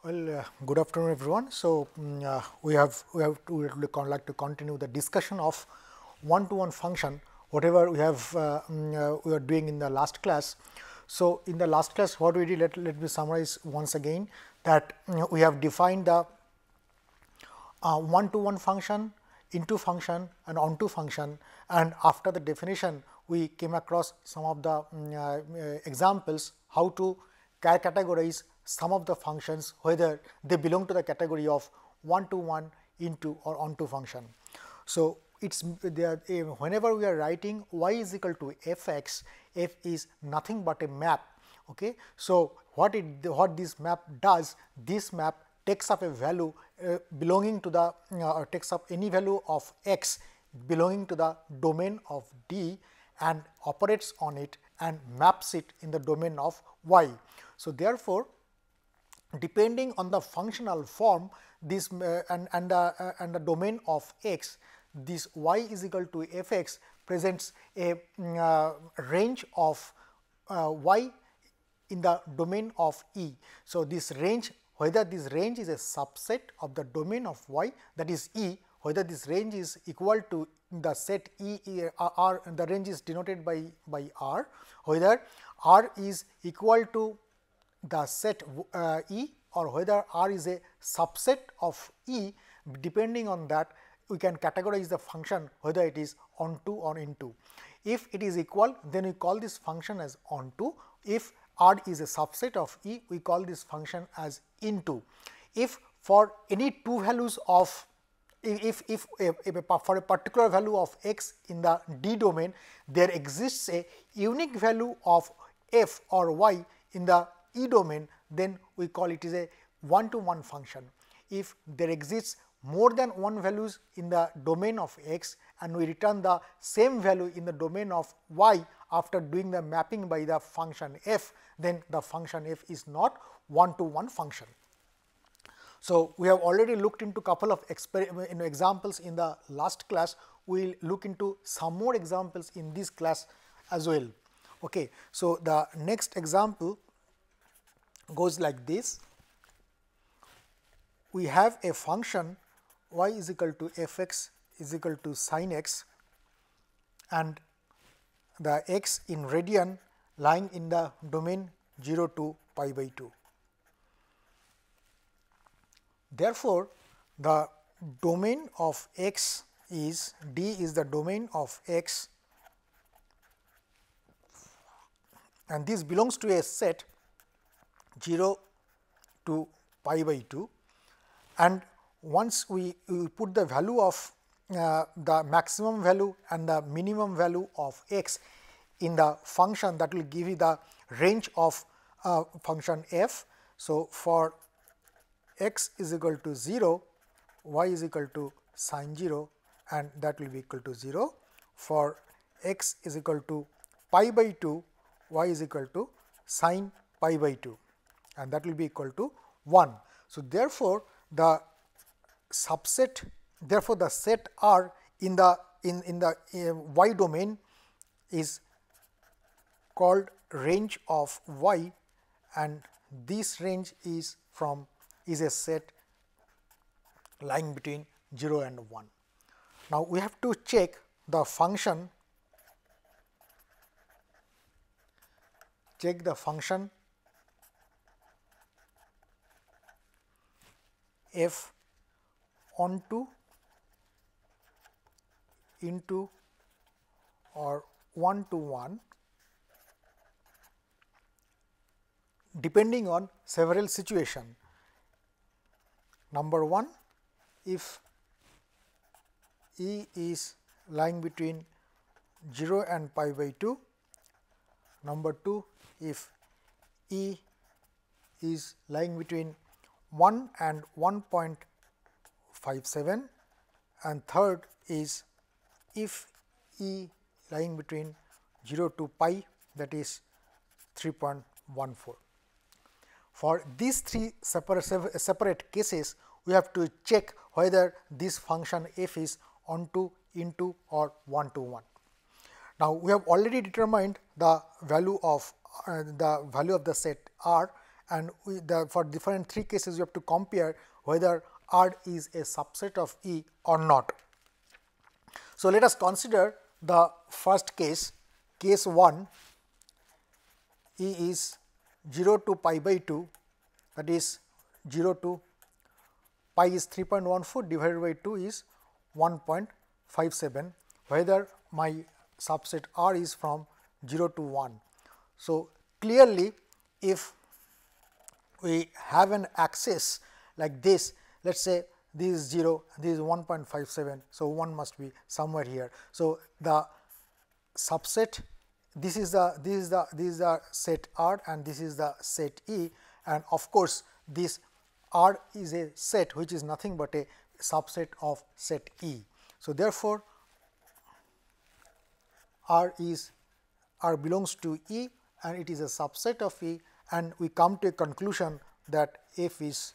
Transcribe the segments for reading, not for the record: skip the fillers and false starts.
Well, good afternoon, everyone. So we would like to continue the discussion of one-to-one function, whatever we are doing in the last class. So in the last class, what we did, let me summarize once again that we have defined the one-to-one function, into function, and onto function, and after the definition, we came across some of the examples how to categorize some of the functions, whether they belong to the category of one-to-one, into, or onto function. So it's whenever we are writing y is equal to f x, f is nothing but a map. Okay, so what this map does, this map takes up a value belonging to the or takes up any value of x belonging to the domain of D and operates on it and maps it in the domain of y. So therefore, depending on the functional form this and the domain of x, this y is equal to f x presents a range of y in the domain of E. So this range, whether this range is a subset of the domain of y, that is E, whether this range is equal to the set R, and the range is denoted by R, whether R is equal to the set E, or whether R is a subset of E. Depending on that, we can categorize the function whether it is onto or into. If it is equal, then we call this function as onto. If R is a subset of E, we call this function as into. If for any two values of for a particular value of x in the D domain, there exists a unique value of f or y in the E domain, then we call it is a one-to-one function. If there exists more than one values in the domain of x and we return the same value in the domain of y after doing the mapping by the function f, then the function f is not one-to-one function. So we have already looked into couple of examples in the last class. We will look into some more examples in this class as well. Okay. So the next example goes like this. We have a function y is equal to f x is equal to sin x, and the x in radian lying in the domain 0 to pi by 2. Therefore, the domain of x is D is the domain of x, and this belongs to a set 0 to pi by 2, and once we put the value of the maximum value and the minimum value of x in the function, that will give you the range of function f. So, for x is equal to 0, y is equal to sin 0, and that will be equal to 0. For x is equal to pi by 2, y is equal to sin pi by 2, and that will be equal to 1. So, therefore, the subset, therefore, the set R in the y domain is called range of y, and this range is a set lying between 0 and 1. Now, we have to check the function, f onto, into, or 1-to-1 depending on several situations. Number 1, if E is lying between 0 and pi by 2. Number 2, if E is lying between 1 and 1.57, and third is if E lying between 0 to pi, that is 3.14. For these three separate cases, we have to check whether this function f is onto, into, or 1-to-1. Now, we have already determined the value of the set R, and for different 3 cases you have to compare whether R is a subset of E or not. So, let us consider the first case, case 1, E is 0 to pi by 2, that is 0 to pi is 3.14 divided by 2 is 1.57, whether my subset R is from 0 to 1. So, clearly if we have an axis like this, let us say this is 0, this is 1.57. So, 1 must be somewhere here. So, the subset, this is the set R and this is the set E, and of course, this R is a set which is nothing but a subset of set E. So, therefore, R belongs to E and it is a subset of E, and we come to a conclusion that f is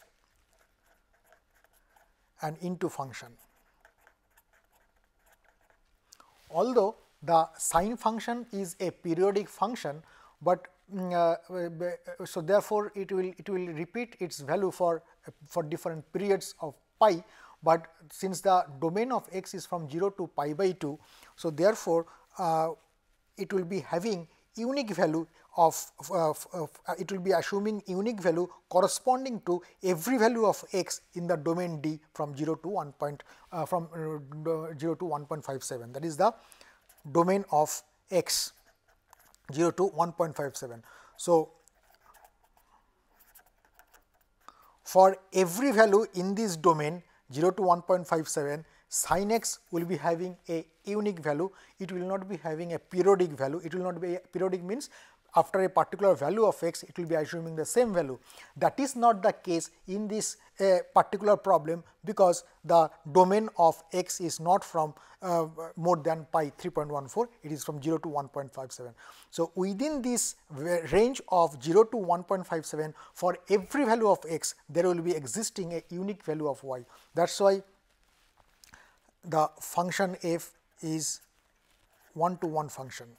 an into function. Although the sine function is a periodic function, but so therefore, it will repeat its value for different periods of pi, but since the domain of x is from 0 to pi by 2. So, therefore, it will be having unique value of it will be assuming unique value corresponding to every value of x in the domain D from 0 to 1.57. That is the domain of x 0 to 1.57. So, for every value in this domain 0 to 1.57, sin x will be having a unique value, it will not be having a periodic value. It will not be periodic, means after a particular value of x, it will be assuming the same value. That is not the case in this particular problem, because the domain of x is not from more than pi 3.14, it is from 0 to 1.57. So, within this range of 0 to 1.57, for every value of x, there will be existing a unique value of y. That is why the function f is 1 to 1 function.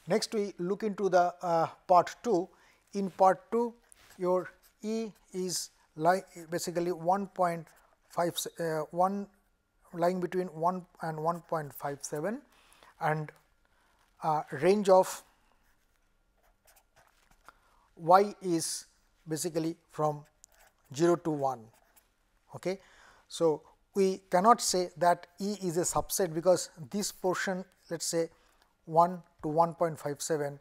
Next, we look into the part 2. In part 2, your E is basically 1.5 lying between 1 and 1.57, and range of y is basically from 0 to 1. Okay. So, we cannot say that E is a subset, because this portion, let us say 1 to 1.57,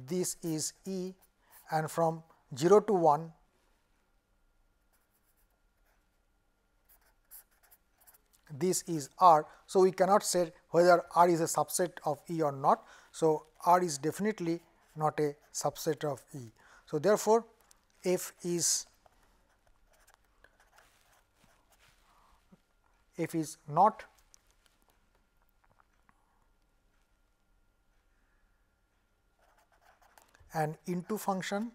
this is E, and from 0 to 1 this is R. So, we cannot say whether R is a subset of E or not. So, R is definitely not a subset of E. So, therefore, f is not an into function,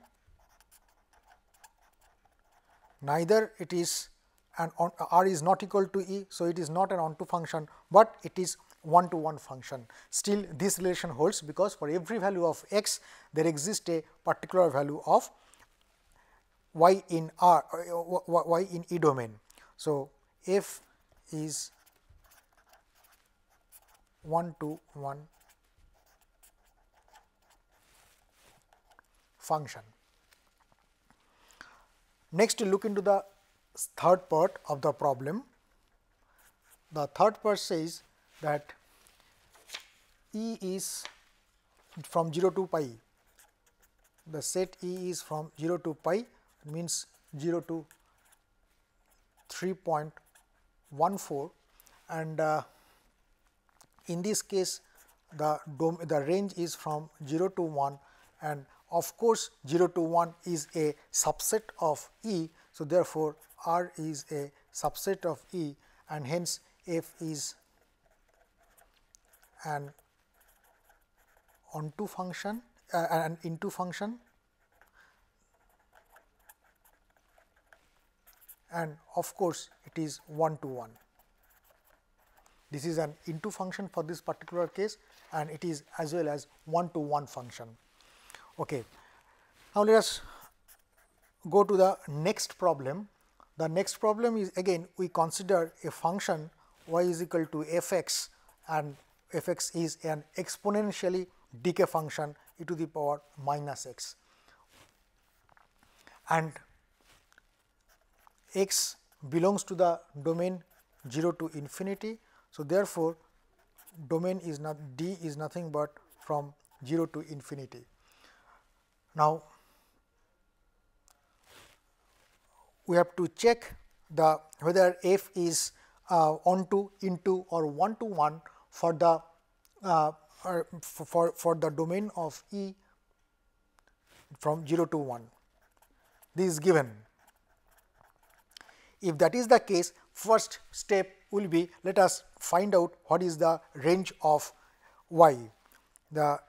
neither it is an R is not equal to E. So, it is not an onto function, but it is 1 to 1 function. Still this relation holds, because for every value of x, there exists a particular value of y in R, y in E domain. So, f is 1 to 1 function. Next, we look into the third part of the problem. The third part says that E is from 0 to pi. The set E is from 0 to pi, means 0 to 3.14, and in this case the range is from 0 to 1, and of course 0 to 1 is a subset of E. So, therefore, R is a subset of E, and hence f is an onto function, an into function, and of course, it is 1 to 1. This is an into function for this particular case, and it is as well as one-to-one function. Okay. Now, let us go to the next problem. The next problem is again we consider a function y is equal to f x, and f x is an exponentially decay function e to the power minus x, and x belongs to the domain 0 to infinity. So, therefore, domain is not d is nothing but from 0 to infinity. Now, we have to check the whether f is onto, into or one-to-one for the for the domain of E from 0 to 1. This is given. If that is the case, first step will be, let us find out what is the range of y. The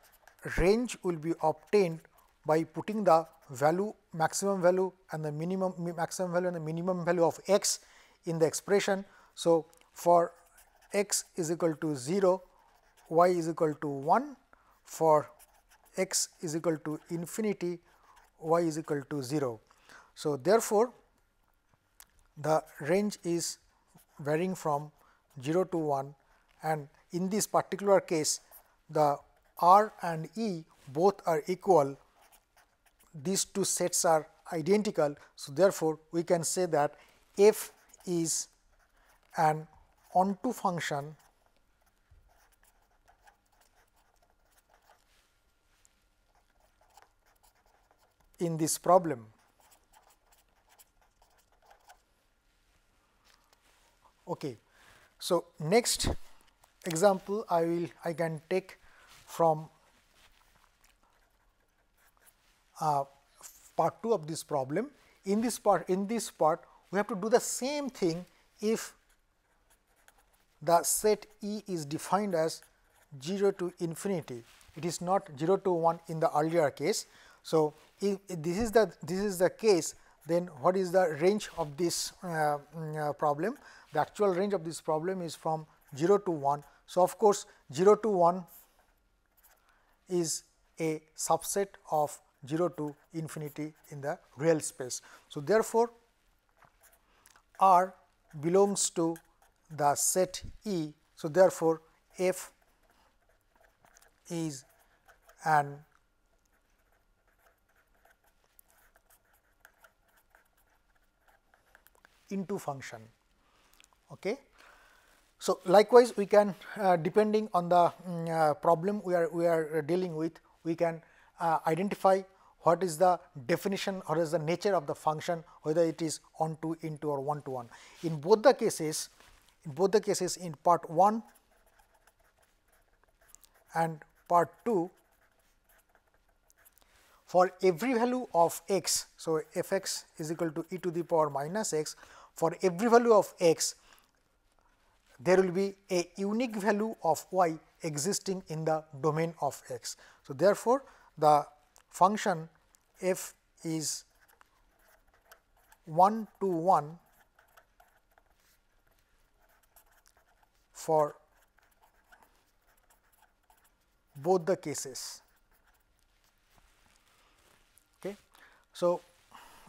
range will be obtained by putting the value, maximum value and the maximum value and the minimum value of x in the expression. So, for x is equal to 0, y is equal to 1, for x is equal to infinity, y is equal to 0. So, therefore, the range is varying from 0 to 1, and in this particular case the R and E both are equal. These two sets are identical. So, therefore, we can say that f is an onto function in this problem. Okay. So, next example I can take from part 2 of this problem. In this part we have to do the same thing if the set E is defined as 0 to infinity. It is not 0 to 1 in the earlier case. So, if this is the case, then what is the range of this problem? The actual range of this problem is from 0 to 1. So, of course, 0 to 1 is a subset of 0 to infinity in the real space. So, therefore, R belongs to the set E. So, therefore, f is an into function. Okay. So, likewise we can depending on the problem we are dealing with, we can identify what is the definition or is the nature of the function, whether it is onto, into or one to one. In both the cases in part 1 and part 2, for every value of x. So, f x is equal to e to the power minus x. For every value of x, there will be a unique value of y existing in the domain of x. So, therefore, the function f is 1 to 1 for both the cases. Okay. So,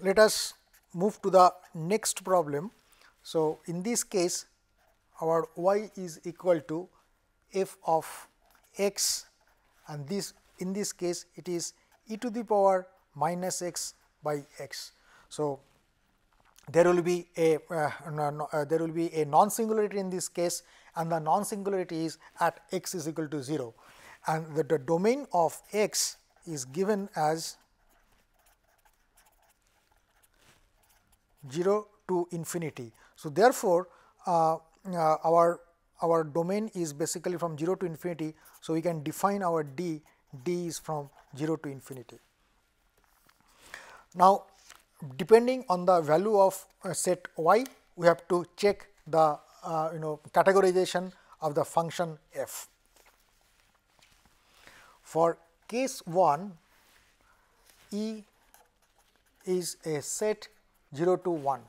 let us move to the next problem. So, in this case our y is equal to f of x, and this in this case it is e to the power minus x by x. So, there will be a non-singularity in this case, and the non-singularity is at x is equal to 0, and the domain of x is given as 0 to infinity. So, therefore, our domain is basically from 0 to infinity. So, we can define our d is from 0 to infinity. Now, depending on the value of set y, we have to check the categorization of the function f. For case 1, E is a set 0 to 1.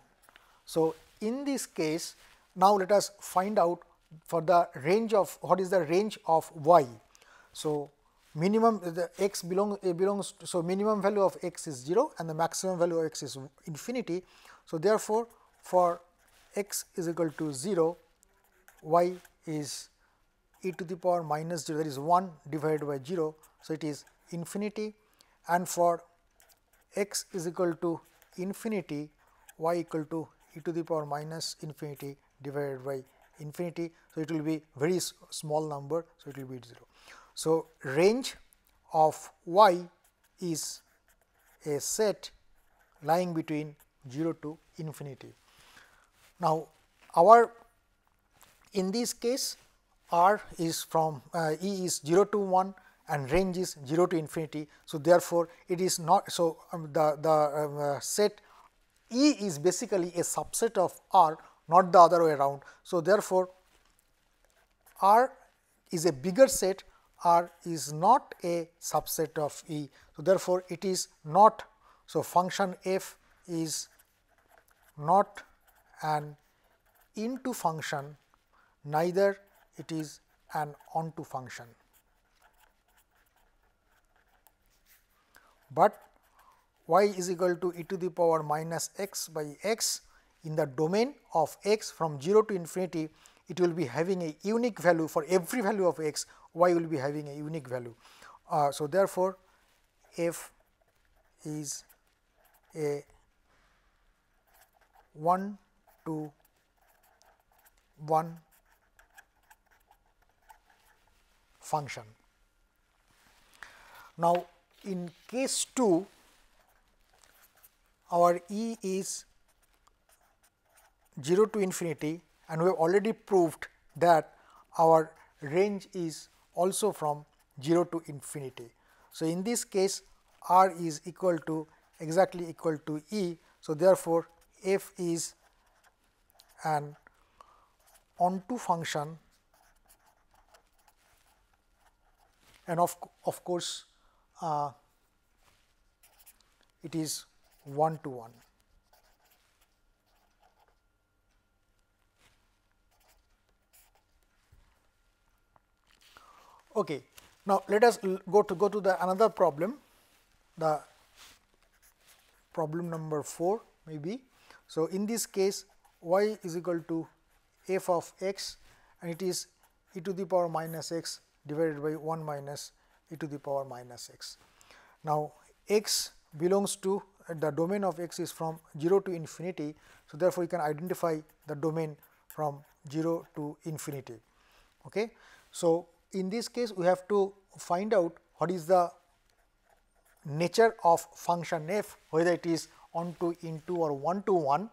So, in this case, now let us find out for the range of what is the range of y. So, minimum the x belongs to, so minimum value of x is 0 and the maximum value of x is infinity. So, therefore, for x is equal to 0, y is e to the power minus 0, that is 1 divided by 0. So, it is infinity, and for x is equal to infinity, y equal to e to the power minus infinity divided by infinity. So, it will be very small number. So, it will be 0. So, range of y is a set lying between 0 to infinity. Now, our in this case R is from E is 0 to 1 and range is 0 to infinity. So, therefore, it is not. So, the set E is basically a subset of R, not the other way around. So, therefore, R is a bigger set, R is not a subset of E. So, therefore, it is not. So, function f is not an into function, neither it is an onto function, but y is equal to e to the power minus x by x. In the domain of x from 0 to infinity, it will be having a unique value. For every value of x, y will be having a unique value. So, therefore, f is a 1 to 1 function. Now, in case 2, our E is 0 to infinity, and we have already proved that our range is also from 0 to infinity. So, in this case R is equal to exactly equal to E. So, therefore, f is an onto function, and of course, it is 1 to 1. Okay. Now, let us go to the another problem, the problem number 4 maybe. So, in this case y is equal to f of x, and it is e to the power minus x divided by 1 minus e to the power minus x. Now, x belongs to the domain of x is from 0 to infinity. So, therefore, you can identify the domain from 0 to infinity. Okay. So, in this case we have to find out what is the nature of function f, whether it is onto, into or 1 to 1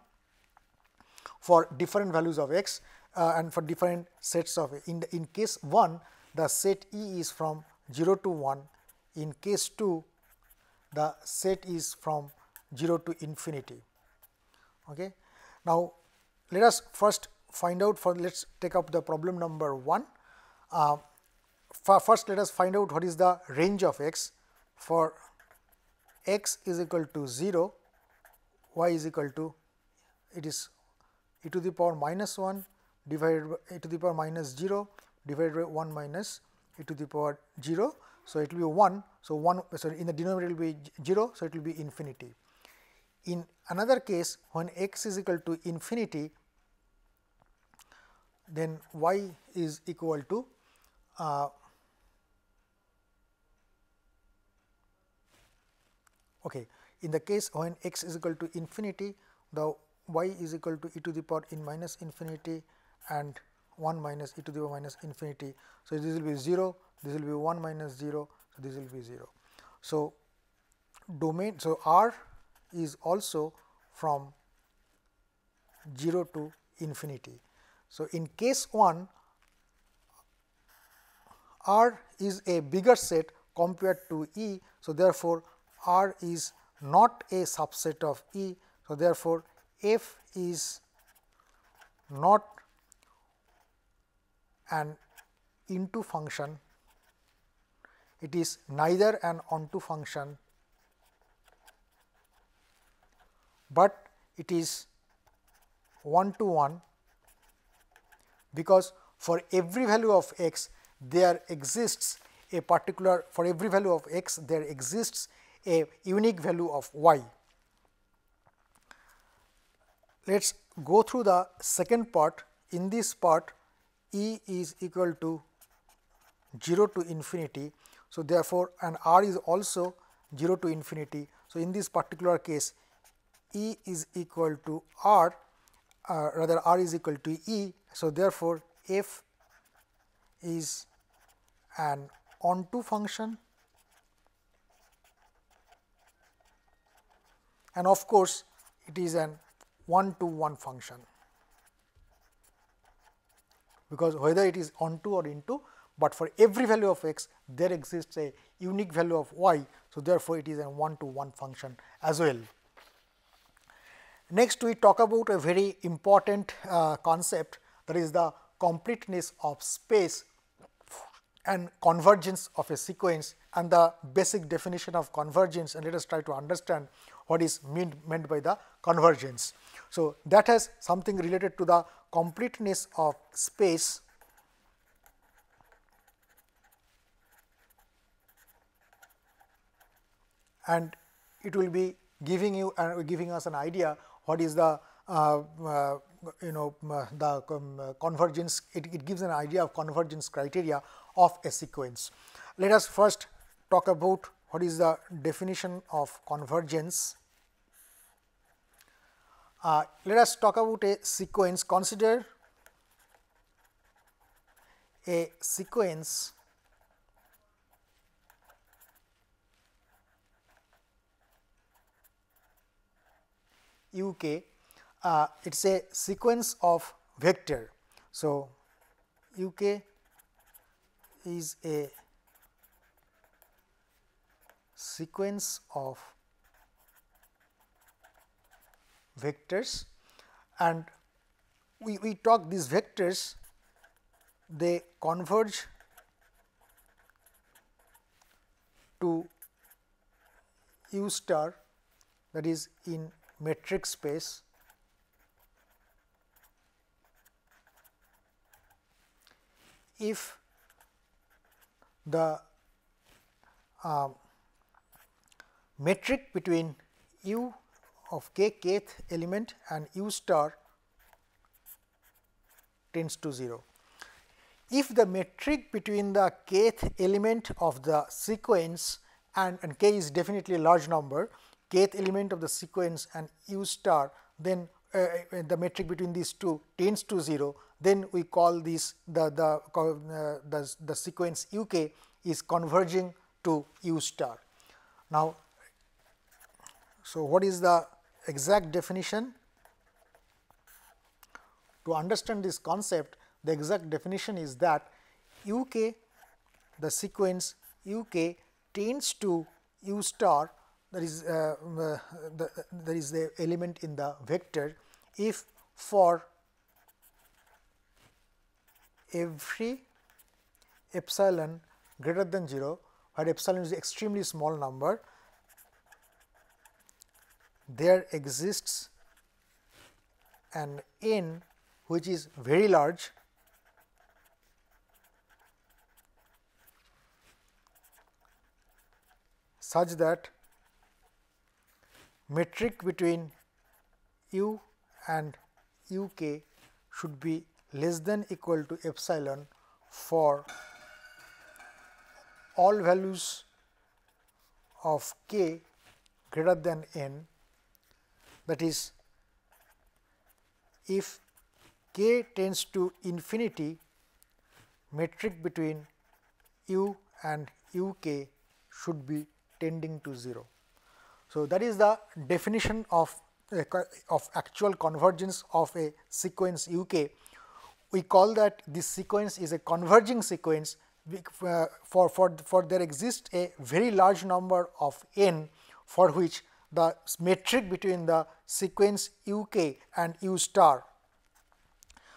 for different values of x and for different sets of in case 1, the set E is from 0 to 1. In case 2, the set is from 0 to infinity. Okay. Now, let us first find out let us take up the problem number 1. First, let us find out what is the range of x. For x is equal to 0, y is equal to, it is e to the power minus 1 divided by e to the power minus 0 divided by 1 minus e to the power 0. So, it will be 1. So, 1, so in the denominator it will be 0. So, it will be infinity. In another case, when x is equal to infinity, then y is equal to okay. In the case when x is equal to infinity, the y is equal to e to the power in minus infinity and 1 minus e to the power minus infinity. So, this will be 0, this will be 1 minus 0, so this will be 0. So, domain, so R is also from 0 to infinity. So, in case 1, R is a bigger set compared to E. So, therefore, R is not a subset of E. So, therefore, f is not an into function, it is neither an onto function, but it is 1 to 1, because for every value of x there exists a particular, for every value of x there exists a unique value of y. Let us go through the second part. In this part, E is equal to 0 to infinity. So, therefore, and R is also 0 to infinity. So, in this particular case, E is equal to R, rather R is equal to E. So, therefore, f is an onto function, and of course, it is an 1-to-1 function, because whether it is onto or into, but for every value of x there exists a unique value of y. So, therefore, it is a 1-to-1 function as well. Next, we talk about a very important concept, that is the completeness of space and convergence of a sequence, and the basic definition of convergence, and let us try to understand what is meant by the convergence. So, that has something related to the completeness of space and it will be giving you giving us an idea what is the convergence. It gives an idea of convergence criteria of a sequence. Let us first talk about what is the definition of convergence. Let us talk about a sequence. Consider a sequence UK. It is a sequence of vector. So, UK is a sequence of vectors, and we talk these vectors, they converge to U star, that is in metric space, if the metric between U of kth element and U star tends to 0. If the metric between the kth element of the sequence and k is definitely a large number, kth element of the sequence and U star, then the metric between these two tends to 0, then we call this the sequence UK is converging to U star. Now, so what is the exact definition? To understand this concept, the exact definition is that UK, the sequence UK tends to U star, that is the element in the vector, if for every epsilon greater than 0, where epsilon is an extremely small number, there exists an n which is very large, such that metric between U and UK should be less than equal to epsilon for all values of k greater than n, that is, if k tends to infinity, metric between U and UK should be tending to 0. So, that is the definition of actual convergence of a sequence UK. We call that this sequence is a converging sequence for there exists a very large number of n for which the metric between the sequence UK and U star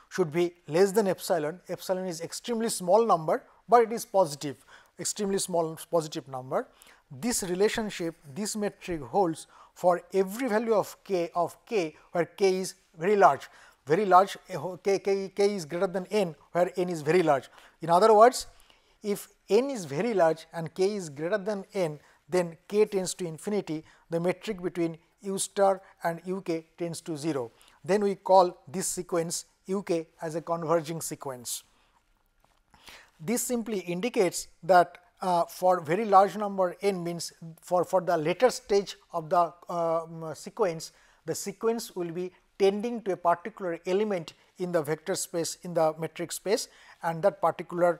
should be less than epsilon. Epsilon is extremely small number, but it is positive, extremely small positive number. This relationship, this metric holds for every value of k where k is very large. very large, k is greater than n, where n is very large. In other words, if n is very large and k is greater than n, then k tends to infinity, the metric between u star and uk tends to 0. Then we call this sequence uk as a converging sequence. This simply indicates that for very large number n, means for the later stage of the sequence, the sequence will be tending to a particular element in the vector space, in the metric space, and that particular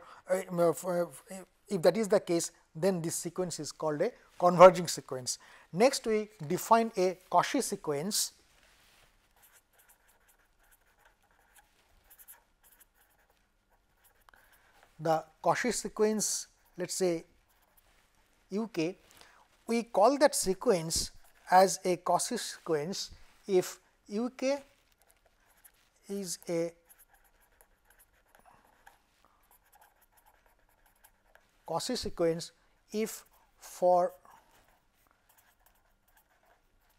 if that is the case, then this sequence is called a converging sequence. Next, we define a Cauchy sequence. The Cauchy sequence, let us say uk, we call that sequence as a Cauchy sequence if uk is a Cauchy sequence if for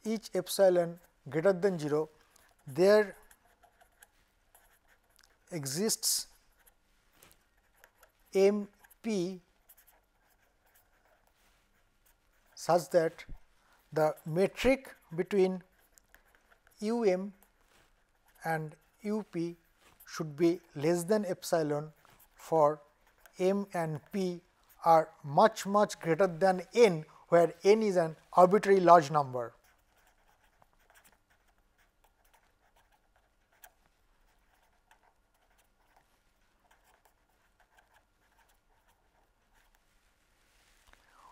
each epsilon greater than 0 there exists m p such that the metric between um and up should be less than epsilon for m and p are much greater than n, where n is an arbitrary large number.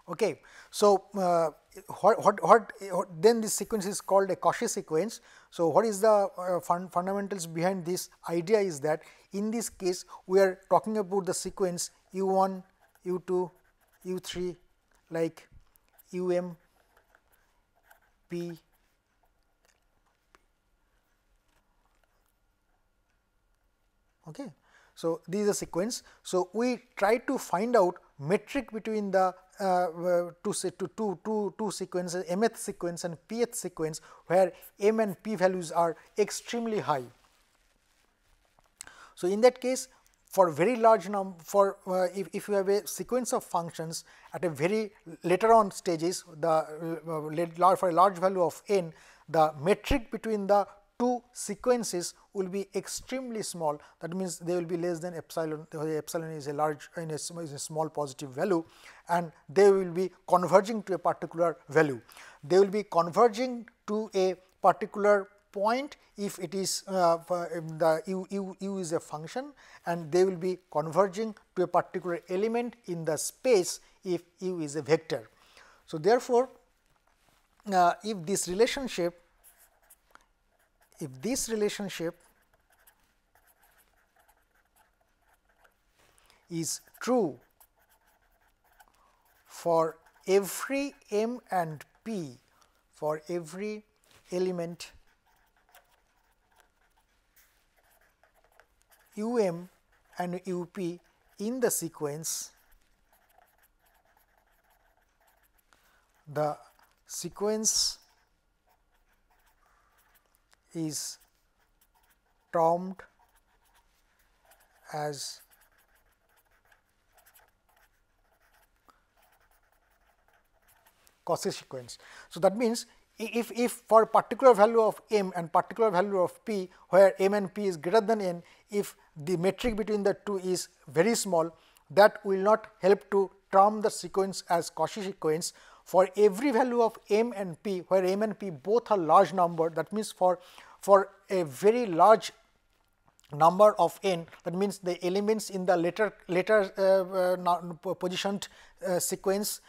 Okay. So, then this sequence is called a Cauchy sequence. So, what is the fundamentals behind this idea is that in this case we are talking about the sequence u1, u2, u3 like um, p, okay. So, this is a sequence. So, we try to find out metric between the two sequences, mth sequence and pth sequence, where m and p values are extremely high. So, in that case, for very large number, for if you have a sequence of functions at a very later on stages, for a large value of n, the metric between the two sequences will be extremely small. That means they will be less than epsilon. The epsilon is a large, is a small positive value, and they will be converging to a particular value. They will be converging to a particular point if it is the u is a function, and they will be converging to a particular element in the space if u is a vector. So, therefore, if this relationship is true for every m and p, for every element um and up in the sequence, the sequence is termed as Cauchy sequence. So, that means, if for particular value of m and particular value of p, where m and p is greater than n, if the metric between the two is very small, that will not help to term the sequence as Cauchy sequence. For every value of m and p, where m and p both are large number, that means for a very large number of n, that means the elements in the later positioned sequence,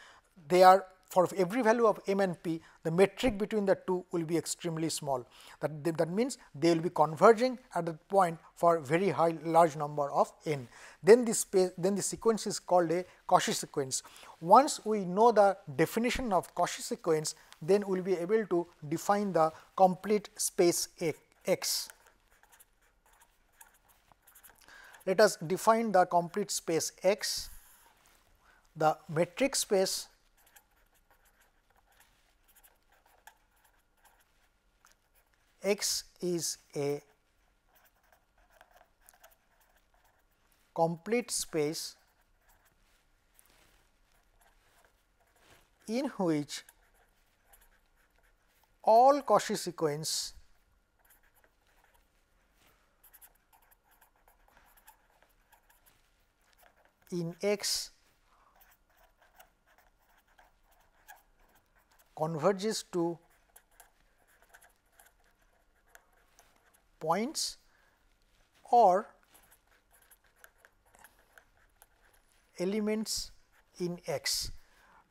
they are, for every value of m and p, the metric between the two will be extremely small. That means they will be converging at that point for very large number of n. Then the sequence is called a Cauchy sequence. Once we know the definition of Cauchy sequence, then we will be able to define the complete space X. Let us define the complete space X. The metric space X is a complete space in which all Cauchy sequence in X converges to points or elements in X.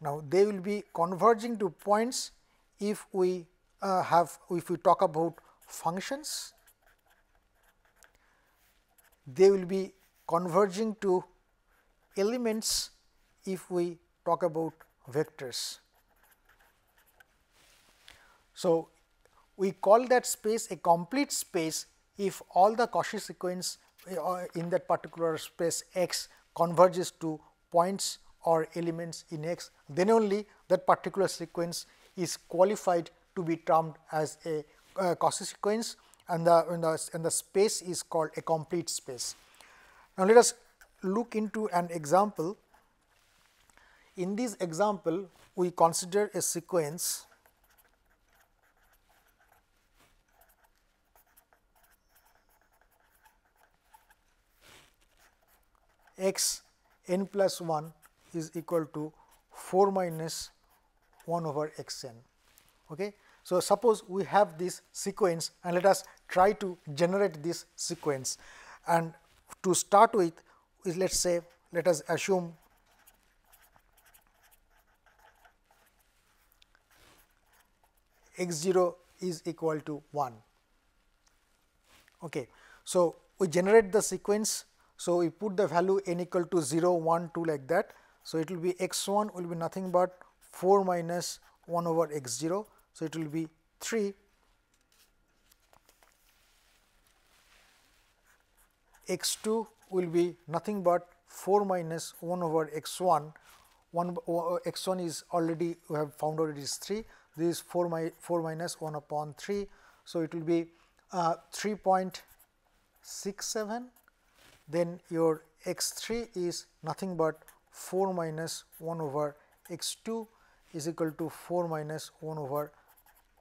Now, they will be converging to points if we talk about functions. They will be converging to elements if we talk about vectors. So, we call that space a complete space if all the Cauchy sequence in that particular space X converges to points or elements in X, then only that particular sequence is qualified to be termed as a Cauchy sequence, and the space is called a complete space. Now, let us look into an example. In this example, we consider a sequence x n plus 1 is equal to 4 minus 1 over x n. Okay. So, suppose we have this sequence and let us try to generate this sequence, and to start with is let us assume x 0 is equal to 1. Okay. So, we generate the sequence. So, we put the value n equal to 0, 1, 2 like that. So, it will be x 1 will be nothing but 4 minus 1 over x 0. So, it will be 3, x 2 will be nothing but 4 minus 1 over x 1, x 1 is already we have found out it is 3, this is 4 minus 1 upon 3. So, it will be 3.67, then your x 3 is nothing but 4 minus 1 over x 2 is equal to 4 minus 1 over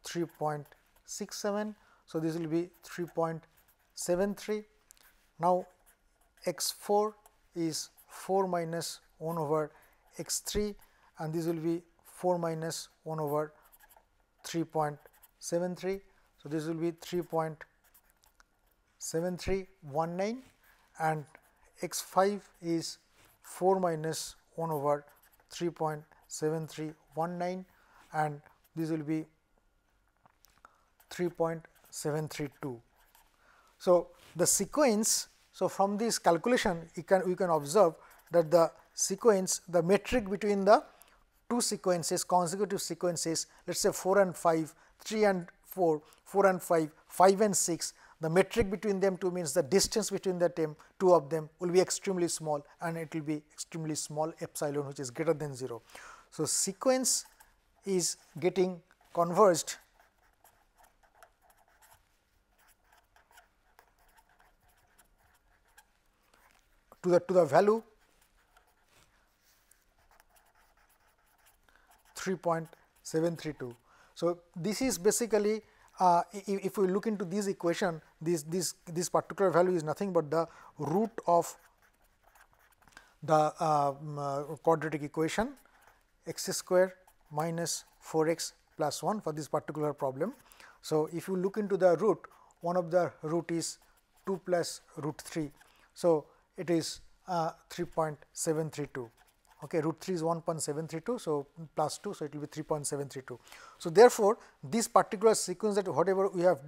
3.67. So, this will be 3.73. Now, x 4 is 4 minus 1 over x 3 and this will be 4 minus 1 over 3.73. So, this will be 3.7319 and x 5 is 4 minus 1 over 3.7319 and this will be 3.732. So, the sequence, so from this calculation we can observe that the sequence, the metric between the two sequences, consecutive sequences, let us say 4 and 5, 3 and 4, 4 and 5, 5 and 6, the metric between them two means the distance between the two of them will be extremely small and it will be extremely small epsilon, which is greater than 0. So, sequence is getting converged to the value 3.732. So, this is basically if we look into this equation, this particular value is nothing but the root of the quadratic equation x square minus 4x plus 1 for this particular problem. So, if you look into the root, one of the root is 2 plus root 3. So, it is 3.732. Okay, root 3 is 1.732. So, plus 2. So, it will be 3.732. So, therefore, this particular sequence that whatever we have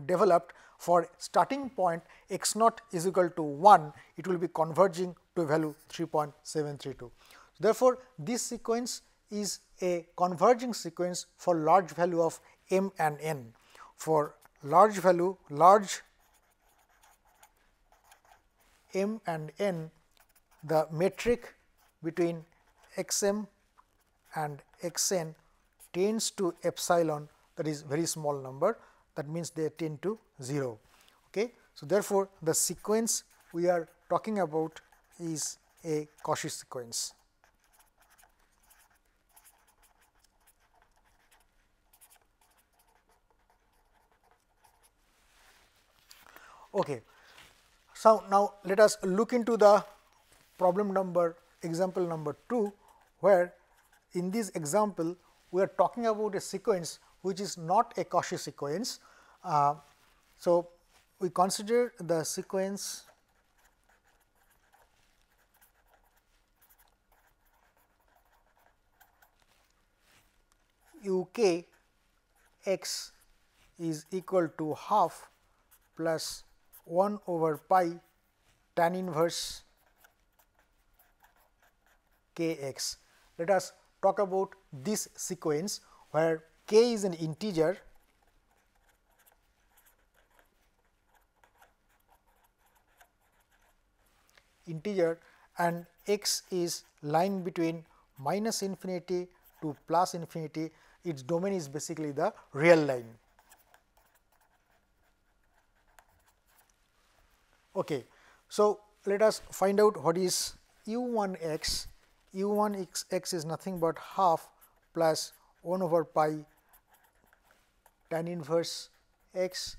developed for starting point x naught is equal to 1, it will be converging to a value 3.732. Therefore, this sequence is a converging sequence for large value of m and n. For large value, large m and n, the metric between x m and x n tends to epsilon, that is very small number, that means they tend to 0. Okay. So, therefore, the sequence we are talking about is a Cauchy sequence. Okay. So, now let us look into the example number 2, where in this example we are talking about a sequence which is not a Cauchy sequence. So, we consider the sequence u k x is equal to half plus 1 over pi tan inverse k x. Let us talk about this sequence where k is an integer and x is lying between minus infinity to plus infinity. Its domain is basically the real line. Okay. So, let us find out what is u1 x. u1 x is nothing but half plus 1 over pi tan inverse x,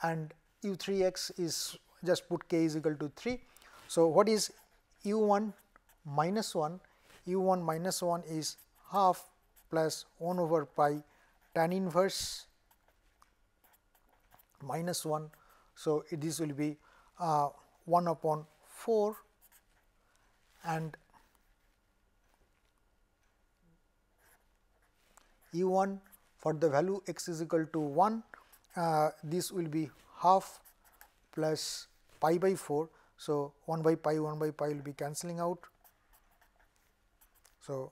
and u3 x is just put k is equal to 3. So, what is u1 minus 1? u1 minus 1 is half plus 1 over pi tan inverse minus 1. So, this will be 1 upon 4, and u1 for the value x is equal to 1, this will be half plus pi by 4. So, 1 by pi will be cancelling out. So,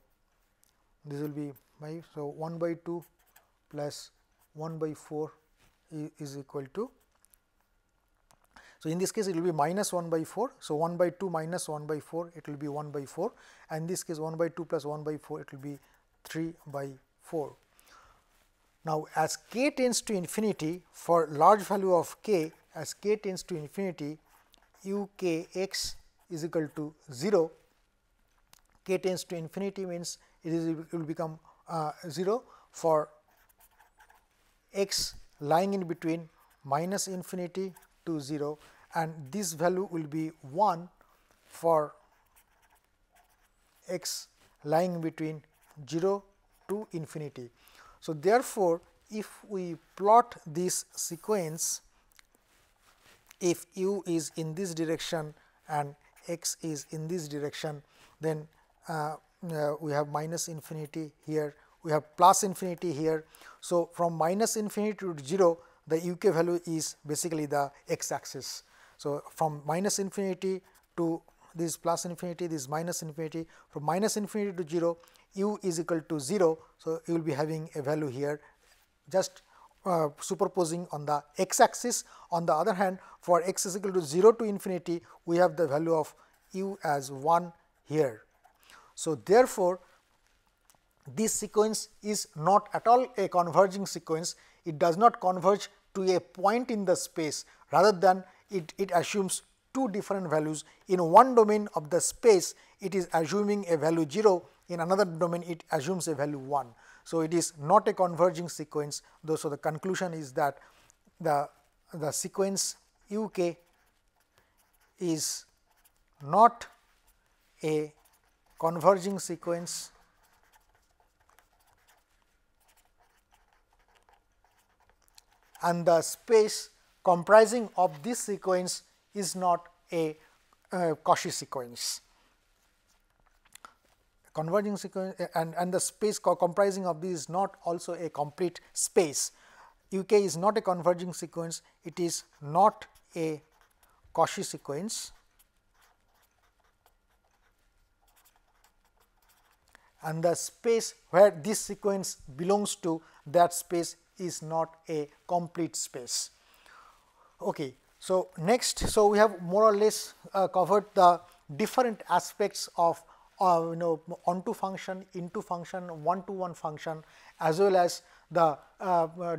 this will be by, so 1 by 2 plus 1 by 4 is equal to, so in this case it will be minus 1 by 4. So, 1 by 2 minus 1 by 4, it will be 1 by 4, and in this case 1 by 2 plus 1 by 4, it will be 3 by 4. Now, as k tends to infinity, for large value of k, as k tends to infinity, u k x is equal to 0. K tends to infinity means it will become 0 for x lying in between minus infinity to 0, and this value will be 1 for x lying between 0 to infinity. So, therefore, if we plot this sequence, if u is in this direction and x is in this direction, then we have minus infinity here, we have plus infinity here. So, from minus infinity to 0, the u k value is basically the x axis. So, from minus infinity to this plus infinity, this minus infinity, from minus infinity to 0, u is equal to 0. So, you will be having a value here just superposing on the x axis. On the other hand, for x is equal to 0 to infinity, we have the value of u as 1 here. So, therefore, this sequence is not at all a converging sequence. It does not converge to a point in the space, rather than it assumes two different values. In one domain of the space, it is assuming a value 0, in another domain it assumes a value 1. So, it is not a converging sequence, though. So, the conclusion is that the sequence u k is not a converging sequence, and the space comprising of this sequence is not a Cauchy sequence. Converging sequence and the space comprising of this is not also a complete space. U k is not a converging sequence, it is not a Cauchy sequence, and the space where this sequence belongs to, that space is not a complete space. Okay. So, next, so we have more or less covered the different aspects of onto function, into function, one-to-one function, as well as the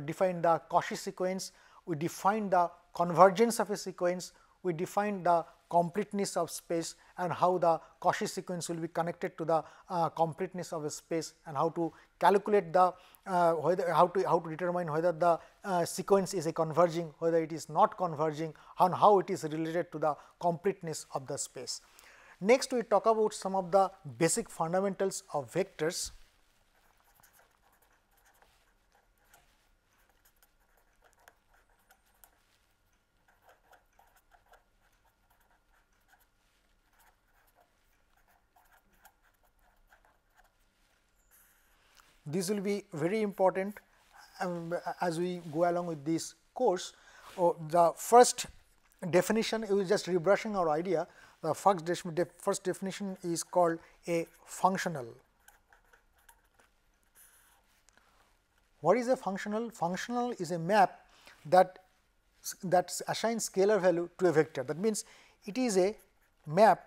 define the Cauchy sequence. We define the convergence of a sequence, we define the completeness of space and how the Cauchy sequence will be connected to the completeness of a space, and how to calculate the how to determine whether the sequence is a converging, whether it is not converging, and how it is related to the completeness of the space. Next, we talk about some of the basic fundamentals of vectors. This will be very important as we go along with this course. The first definition, we will just rebrushing our idea. The first definition is called a functional. What is a functional? Functional is a map that assigns scalar value to a vector. That means, it is a map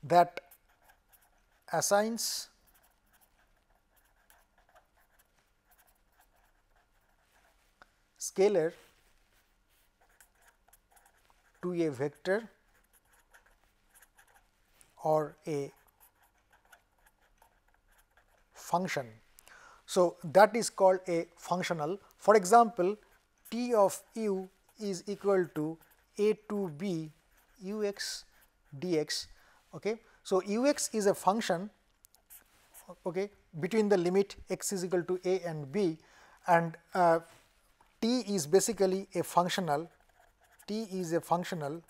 that assigns scalar to a vector or a function. So, that is called a functional. For example, T of u is equal to a to b ux dx. Okay. So, ux is a function, okay, between the limit x is equal to a and b, and t is basically a functional. T is a functional.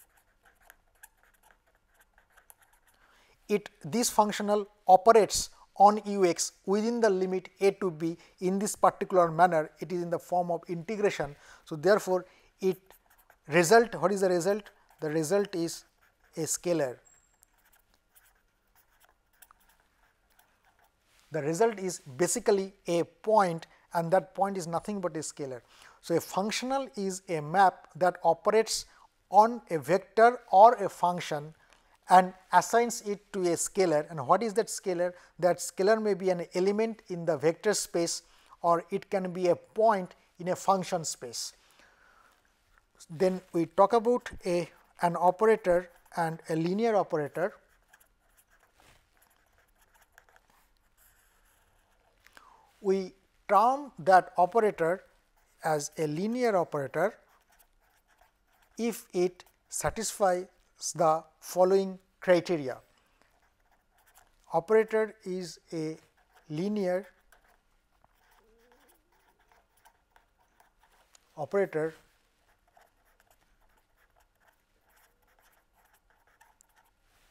This functional operates on ux within the limit a to b in this particular manner. It is in the form of integration. So, therefore, it result, what is the result? The result is a scalar. The result is basically a point, and that point is nothing but a scalar. So, a functional is a map that operates on a vector or a function and assigns it to a scalar. And what is that scalar? That scalar may be an element in the vector space, or it can be a point in a function space. Then we talk about an operator and a linear operator. We term that operator as a linear operator if it satisfies the following criteria. Operator is a linear operator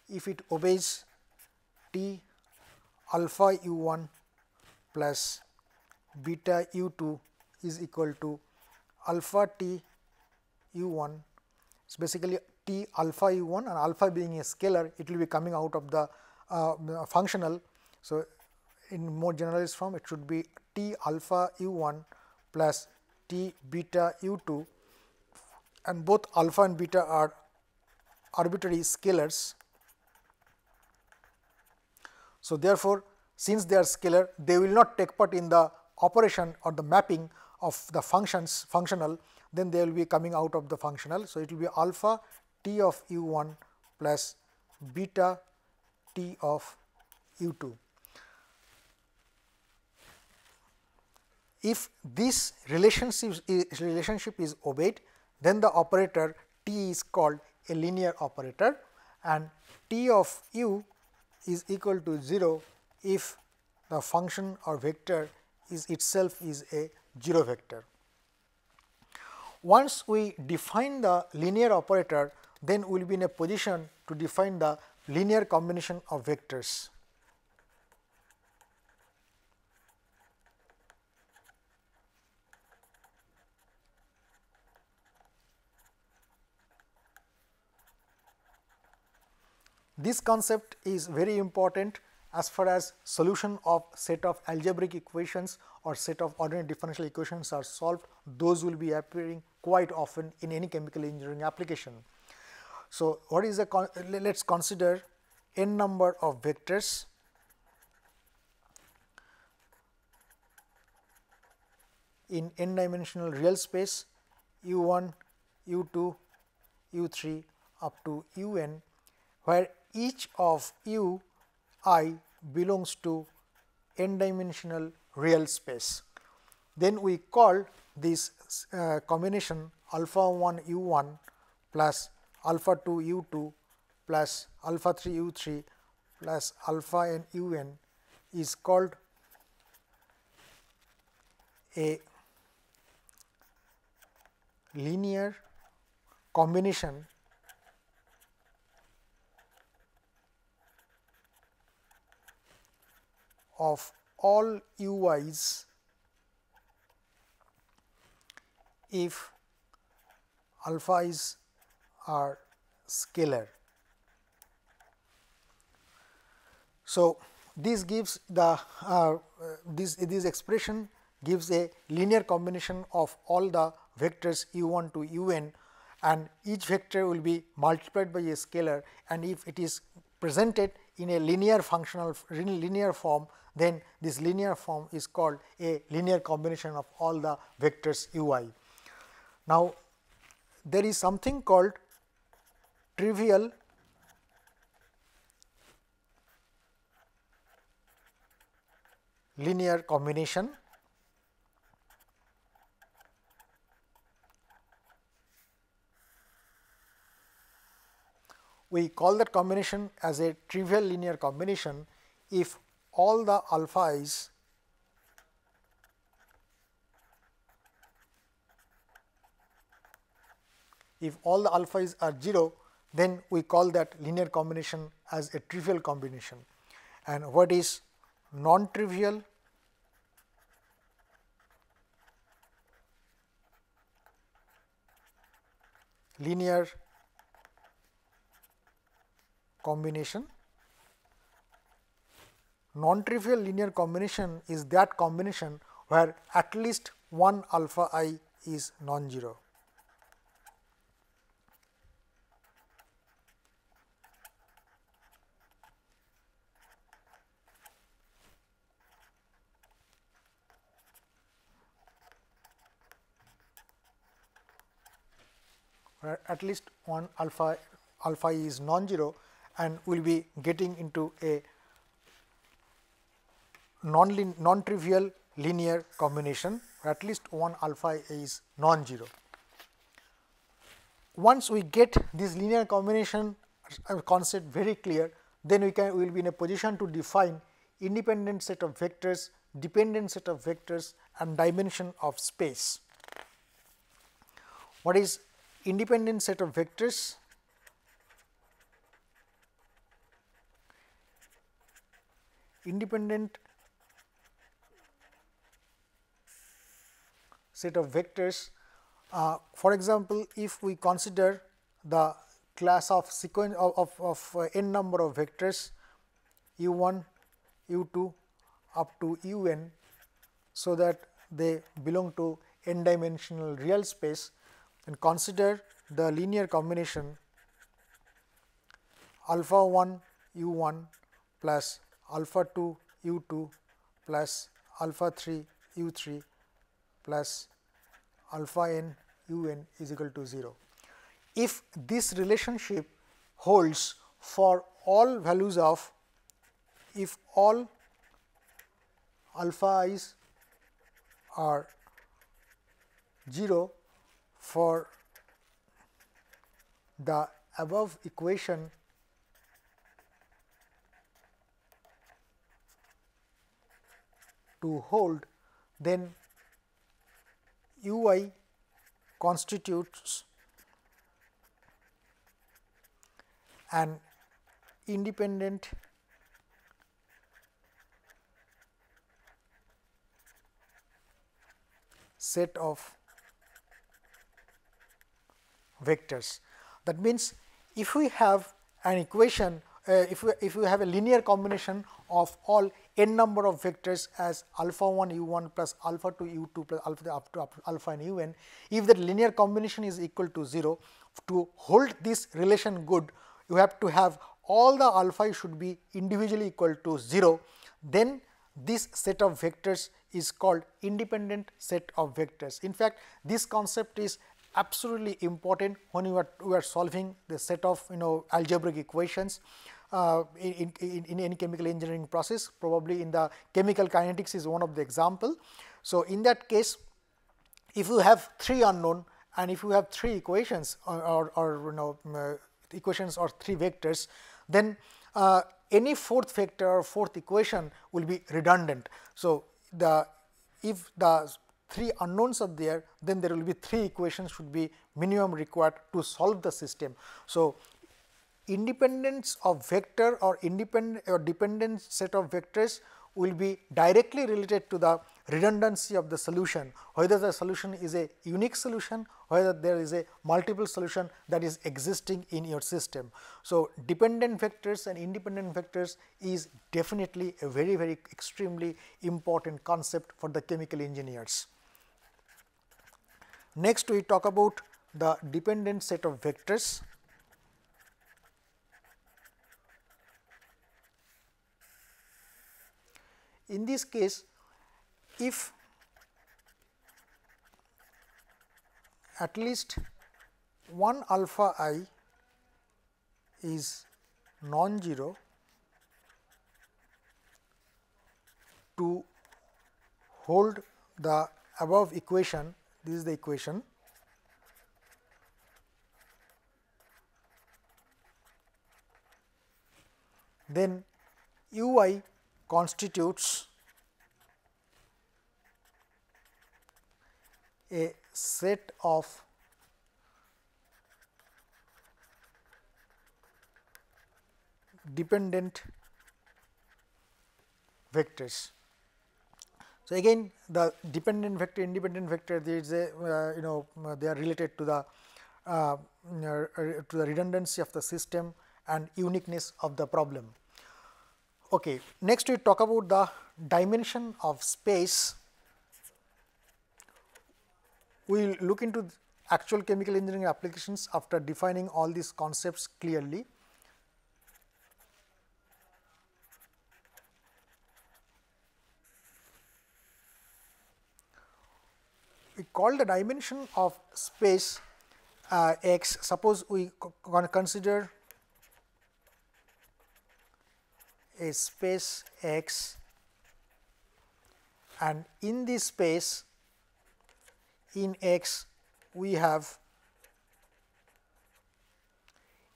if it obeys T alpha u1 plus beta u2 is equal to alpha T u1. It's basically T alpha u1, and alpha being a scalar, it will be coming out of the functional. So, in more generalized form, it should be T alpha u1 plus T beta u2, and both alpha and beta are arbitrary scalars. So, therefore, since they are scalar, they will not take part in the operation or the mapping of the functional, then they will be coming out of the functional. So, it will be alpha T of u1 plus beta T of u2. If this relationship is obeyed, then the operator T is called a linear operator, and T of u is equal to 0 if the function or vector is itself is a 0 vector. Once we define the linear operator, then we will be in a position to define the linear combination of vectors. This concept is very important as far as solution of set of algebraic equations or set of ordinary differential equations are solved. Those will be appearing quite often in any chemical engineering application. So, what is the let us consider n number of vectors in n dimensional real space u1, u2, u3 up to un, where each of u I belongs to n dimensional real space. Then we call this combination alpha 1 u1 plus alpha 2 u2 plus alpha 3 u3 plus alpha n un is called a linear combination of all ui's if alpha is are scalar. So, this gives the this expression gives a linear combination of all the vectors u1 to un, and each vector will be multiplied by a scalar, and if it is presented in a linear functional linear form, then this linear form is called a linear combination of all the vectors ui. Now, there is something called trivial linear combination. We call that combination as a trivial linear combination if all the alpha i's are 0, then we call that linear combination as a trivial combination. And what is non-trivial linear combination? Non-trivial linear combination is that combination where at least one alpha I is non-zero. Where at least one alpha is non-zero, and we will be getting into a non-trivial linear combination where at least one alpha is non-zero. Once we get this linear combination concept very clear, then we will be in a position to define independent set of vectors, dependent set of vectors, and dimension of space. What is independent set of vectors? Independent set of vectors, for example, if we consider the class of sequence of n number of vectors u1, u2 up to un, so that they belong to n dimensional real space, and consider the linear combination alpha 1 u1 plus alpha 2 u2 plus alpha 3 u3 plus alpha n un is equal to 0. If this relationship holds for all values of, if all alpha i's are 0 for the above equation, to hold, then ui constitutes an independent set of vectors. That means, if we have an equation, if we have a linear combination of all n number of vectors as alpha 1 u1 plus alpha 2 u2 plus alpha up to alpha n un, if the linear combination is equal to 0, to hold this relation good, you have to have all the alpha should be individually equal to 0, then this set of vectors is called independent set of vectors. In fact, this concept is absolutely important when we are solving the set of algebraic equations in any chemical engineering process. Probably in the chemical kinetics is one of the example. So, in that case, if you have 3 unknown and if you have 3 equations or equations or 3 vectors, then any fourth vector or fourth equation will be redundant. So, if the 3 unknowns are there, then there will be 3 equations should be minimum required to solve the system. So, independence of vector or independent or dependent set of vectors will be directly related to the redundancy of the solution, whether the solution is a unique solution, whether there is a multiple solution that is existing in your system. So, dependent vectors and independent vectors is definitely a very extremely important concept for the chemical engineers. Next, we talk about the dependent set of vectors. In this case, if at least one alpha I is non-zero, to hold the above equation, this is the equation, then u I constitutes a set of dependent vectors. So, again the dependent vector, independent vector, there is a they are related to the redundancy of the system and uniqueness of the problem. Okay. Next, we talk about the dimension of space. We will look into actual chemical engineering applications after defining all these concepts clearly. We call the dimension of space x. Suppose we consider a space x, and in this space in x we have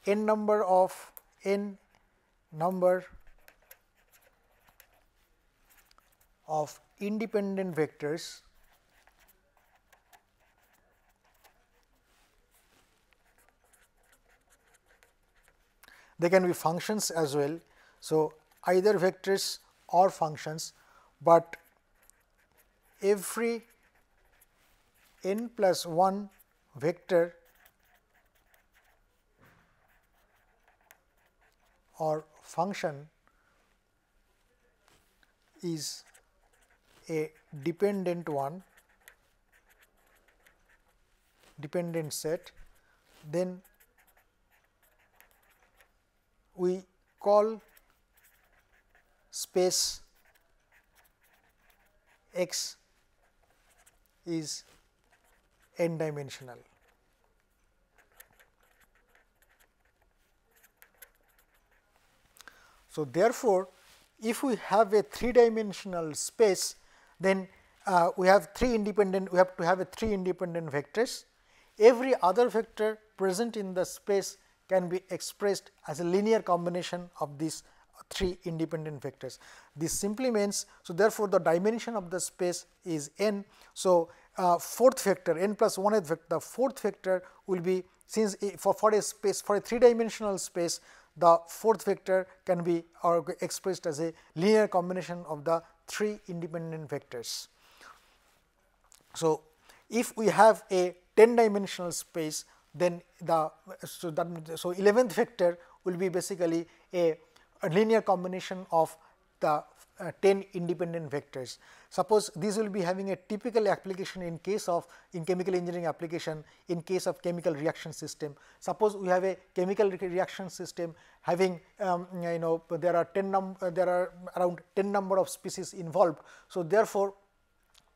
n number of independent vectors they can be functions as well. So, either vectors or functions, but every n plus 1 vector or function is a dependent one, dependent set, then we call space x is n dimensional. So, therefore, if we have a 3-dimensional space, then we have to have a 3 independent vectors. Every other vector present in the space can be expressed as a linear combination of these 3 independent vectors. This simply means, so therefore, the dimension of the space is n. So, fourth vector n plus 1th vector, the fourth vector will be, since for a space, for a 3-dimensional space, the fourth vector can be expressed as a linear combination of the 3 independent vectors. So, if we have a 10-dimensional space, then the so 11th vector will be basically a linear combination of the 10 independent vectors. Suppose this will be having a typical application in case of chemical engineering application in case of chemical reaction system. Suppose we have a chemical reaction system having there are around 10 number of species involved. So, therefore,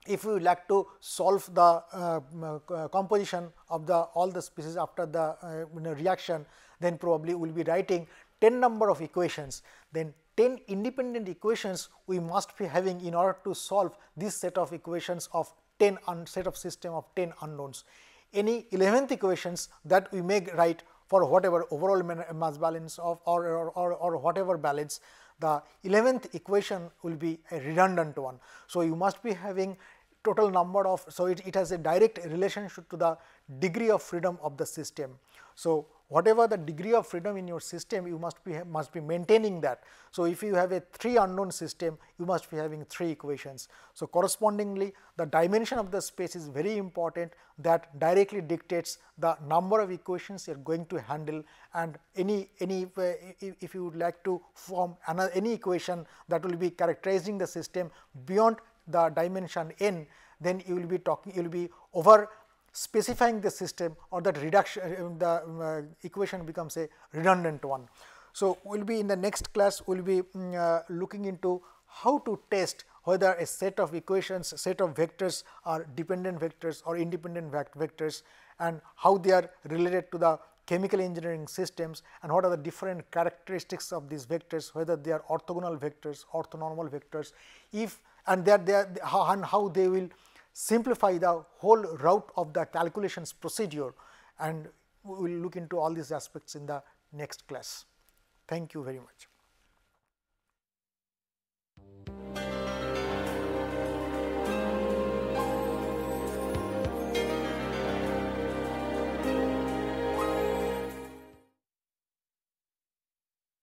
if we like to solve the composition of the all the species after the reaction, then probably we will be writing 10 number of equations, then 10 independent equations we must be having in order to solve this set of equations of 10 set of system of 10 unknowns. Any 11th equations that we may write for whatever overall mass balance of or whatever balance, the 11th equation will be a redundant one. So, you must be having total number of, so it has a direct relationship to the degree of freedom of the system. So, whatever the degree of freedom in your system, you must be maintaining that. So, if you have a 3 unknown system, you must be having 3 equations. So, correspondingly the dimension of the space is very important, that directly dictates the number of equations you are going to handle, and if you would like to form any equation that will be characterizing the system beyond the dimension n, then you will be over specifying the system, or that reduction the equation becomes a redundant one. So, we will be in the next class we will be looking into how to test whether a set of equations, set of vectors are dependent vectors or independent vectors, and how they are related to the chemical engineering systems, and what are the different characteristics of these vectors, whether they are orthogonal vectors, orthonormal vectors, if and how they will simplify the whole route of the calculations procedure, and we will look into all these aspects in the next class. Thank you very much.